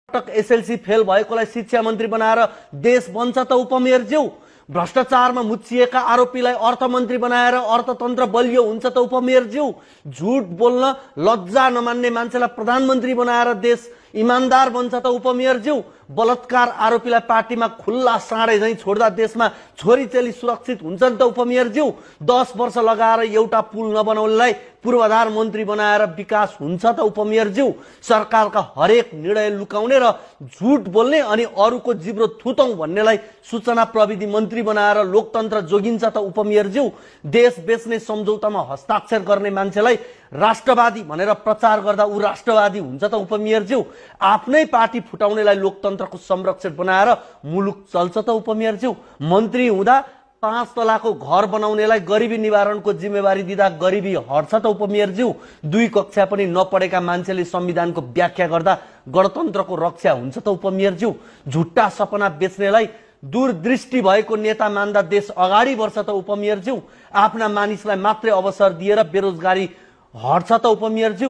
पटक SLC fail भएकोलाई शिक्षा मन्त्री बनाएर देश बन्छ त उपमेयरज्यू। भ्रष्टाचारमा मुछिएका आरोपीलाई अर्थमन्त्री बनाएर अर्थतन्त्र बलियो हुन्छ त उपमेयरज्यू। झुट बोल्न लज्जा नमान्ने मान्छेलाई प्रधानमन्त्री बनाएर देश इमानदार बन्छ त उपमेयरज्यू। बलात्कार आरोपीलाई पार्टीमा खुल्ला साँडे झैं छोड्दा देशमा छोरीचेली सुरक्षित हुन्छन् त उपमेयरज्यू। 10 वर्ष लगाएर एउटा पुल नबनाउनेलाई पूर्वाधार मन्त्री बनाएर विकास हुन्छ त उपमेयरज्यू। सरकारका हरेक निर्णय लुकाउने र झुट बोल्ने अनि अरूको जिब्रो थुतौं भन्नेलाई सूचना प्रविधि मन्त्री बनाएर लोकतन्त्र जोगिन्छ त उपमेयरज्यू। देश बेच्ने सम्झौतामा हस्ताक्षर गर्ने मान्छेलाई राष्ट्रवादी भनेर प्रचार गर्दा ऊ राष्ट्रवादी हुन्छ त उपमेयरज्यू। आफ्नै पार्टी फुटाउनेलाई लोकतन्त्रको संरक्षक बनाएर मुलुक चल्छ त उपमेयरज्यू। मन्त्री हुँदा 5 तलाको घर बनाउनेलाई गरिबी निवारणको जिम्मेवारी दिँदा गरिबी हट्छ त उपमेयरज्यू। 2 कक्षा पनि नपढेका मान्छेले संविधानको व्याख्या गर्दा गणतन्त्रको रक्षा हुन्छ त उपमेयरज्यू। झुट्टा सपना बेच्नेलाई दूरदृष्टि भएको नेता मान्दा देश अगाडि बढ्छ त उपमेयरज्यू। आफ्ना मानिसलाई मात्रै अवसर दिएर बेरोजगारी हट्छ त उपमेयरज्यू।